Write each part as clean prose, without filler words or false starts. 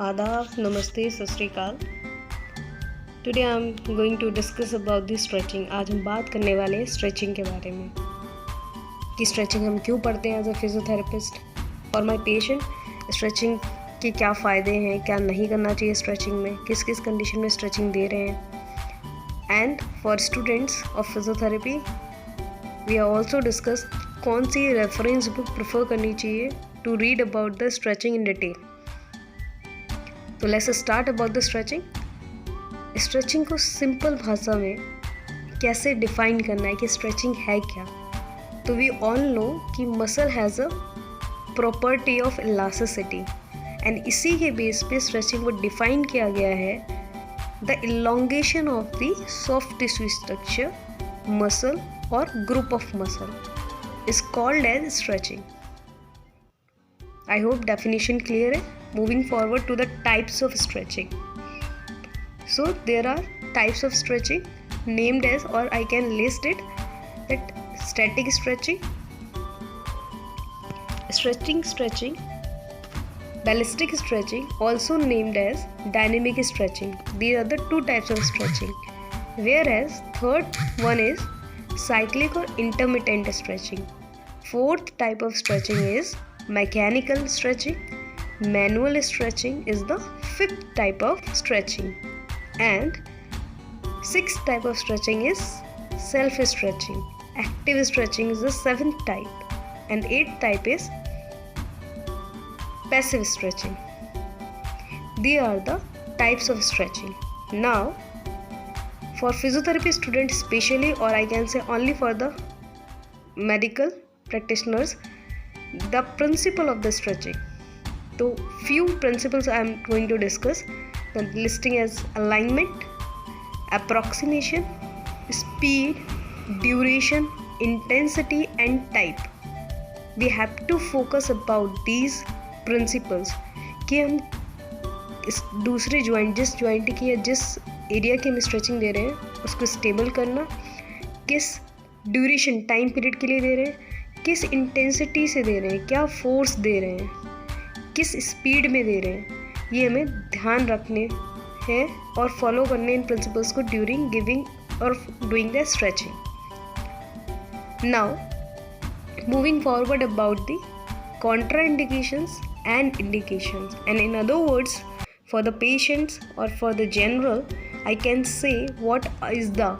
आदाब, नमस्ते, सत श्री अकाल। Today I am going to discuss about the stretching. आज हम बात करने वाले हैं स्ट्रेचिंग के बारे में कि स्ट्रेचिंग हम क्यों पढ़ते हैं as a physiotherapist. For my patient stretching के क्या फ़ायदे हैं, क्या नहीं करना चाहिए स्ट्रेचिंग में, किस किस कंडीशन में स्ट्रेचिंग दे रहे हैं। And for students of physiotherapy we are also discuss कौन सी रेफरेंस बुक प्रेफर करनी चाहिए to read about the stretching in detail. तो let's start about the stretching. Stretching को सिंपल भाषा में कैसे डिफाइन करना है कि स्ट्रेचिंग है क्या। तो वी ऑल नो कि muscle has a property of elasticity and इसी के बेस पे स्ट्रेचिंग को डिफाइन किया गया है the elongation of the soft tissue structure muscle और group of muscle is called as stretching. I hope definition clear है। Moving forward to the types of stretching. So there are types of stretching named as, or I can list it, that static stretching, stretching, ballistic stretching, also named as dynamic stretching. These are the two types of stretching. Whereas third one is cyclic or intermittent stretching. Fourth type of stretching is mechanical stretching. Manual stretching is the fifth type of stretching, and sixth type of stretching is self stretching. Active stretching is the seventh type, and eighth type is passive stretching. These are the types of stretching. Now for physiotherapy students especially, or I can say only for the medical practitioners, the principle of the stretching. So few principles I am going to discuss. The listing as alignment, approximation, speed, duration, intensity and type. We have to focus about these principles कि हम इस दूसरे joint, जिस joint की या जिस area की हम स्ट्रेचिंग दे रहे हैं उसको स्टेबल करना, किस ड्यूरेशन टाइम पीरियड के लिए दे रहे हैं, किस इंटेंसिटी से दे रहे हैं, क्या फोर्स दे रहे हैं, किस स्पीड में दे रहे हैं, ये हमें ध्यान रखने हैं और फॉलो करने इन प्रिंसिपल्स को ड्यूरिंग गिविंग और doing the stretching. Now moving forward about the contraindications and indications, and in other words for the patients or for the general I can say what is the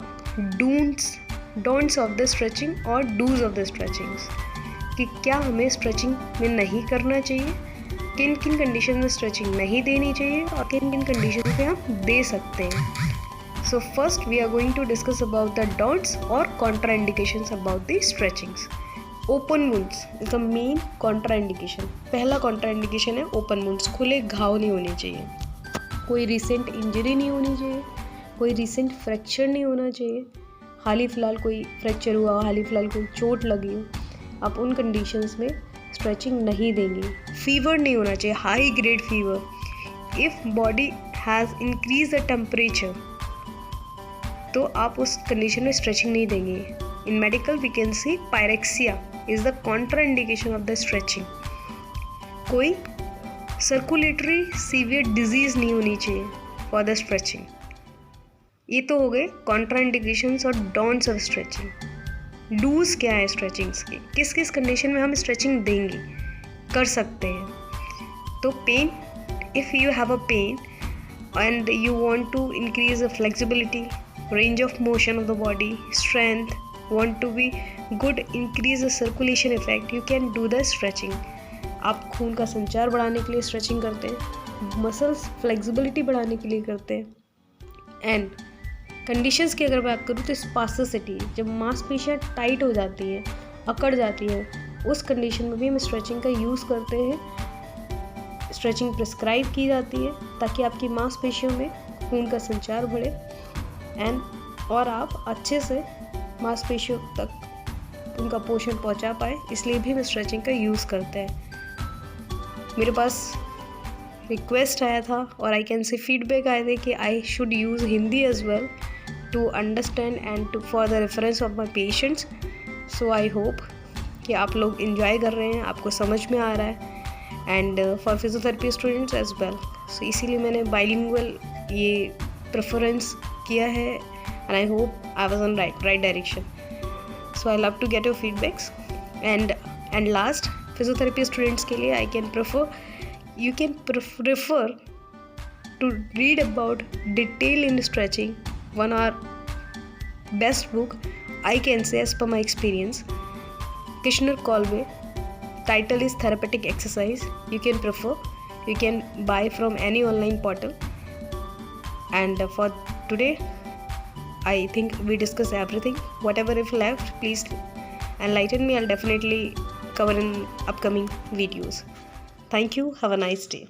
don'ts of the stretching or do's of the stretchings, कि क्या हमें stretching में नहीं करना चाहिए, किन किन condition में स्ट्रेचिंग नहीं देनी चाहिए और किन किन कंडीशन पे हम दे सकते हैं। So first we are going to discuss about the dos और contraindications about the stretchings. Open wounds is the main contraindication. पहला कॉन्ट्राइंडिकेशन है ओपन वुंड्स, खुले घाव नहीं होने चाहिए, कोई रिसेंट इंजरी नहीं होनी चाहिए, कोई रिसेंट फ्रैक्चर नहीं होना चाहिए, हाल ही फ़िलहाल कोई फ्रैक्चर हुआ, हाल ही फ़िलहाल कोई चोट लगी हो, आप उन कंडीशंस में स्ट्रेचिंग नहीं देंगे। फीवर नहीं होना चाहिए, high grade fever. If body has increase the temperature तो आप उस कंडीशन में स्ट्रेचिंग नहीं देंगे। In medical we can see pyrexia is the contraindication of the stretching. कोई सर्कुलेटरी सीवियर डिजीज़ नहीं होनी चाहिए फॉर द स्ट्रेचिंग। ये तो हो गए कॉन्ट्रा इंडिकेशंस और डॉन्ट्स ऑफ स्ट्रेचिंग। डूज क्या है स्ट्रेचिंग्स के, किस किस कंडीशन में हम स्ट्रेचिंग देंगे, कर सकते हैं। तो pain, if you have a pain and you want to increase the flexibility, range of motion of the body, strength, want to be good, increase the circulation effect, you can do the stretching. आप खून का संचार बढ़ाने के लिए stretching करते हैं, muscles flexibility बढ़ाने के लिए करते हैं। एंड कंडीशंस की अगर बात करूँ तो स्पास्टिसिटी, जब मांसपेशियाँ टाइट हो जाती हैं, अकड़ जाती हैं, उस कंडीशन में भी हम स्ट्रेचिंग का यूज़ करते हैं। स्ट्रेचिंग प्रिस्क्राइब की जाती है ताकि आपकी मांसपेशियों में खून का संचार बढ़े एंड और आप अच्छे से मांसपेशियों तक उनका पोषण पहुंचा पाए, इसलिए भी हम स्ट्रेचिंग का यूज़ करते हैं। मेरे पास रिक्वेस्ट आया था और आई कैन से फीडबैक आए थे कि I should use Hindi as well to understand and to for the reference of my patients. So I hope कि आप लोग इन्जॉय कर रहे हैं, आपको समझ में आ रहा है and for physiotherapy students as well. So इसीलिए मैंने बाइलिंगुअल ये प्रेफरेंस किया है and I hope I was on right direction. So I love to get your feedbacks. And last, physiotherapy students के लिए you can prefer to read about detail in stretching, one of best book I can say as per my experience, Kishner Colway. Title is Therapeutic Exercise. You can buy from any online portal. And for today, I think we discussed everything. Whatever if left, please enlighten me. I'll definitely cover in upcoming videos. Thank you. Have a nice day.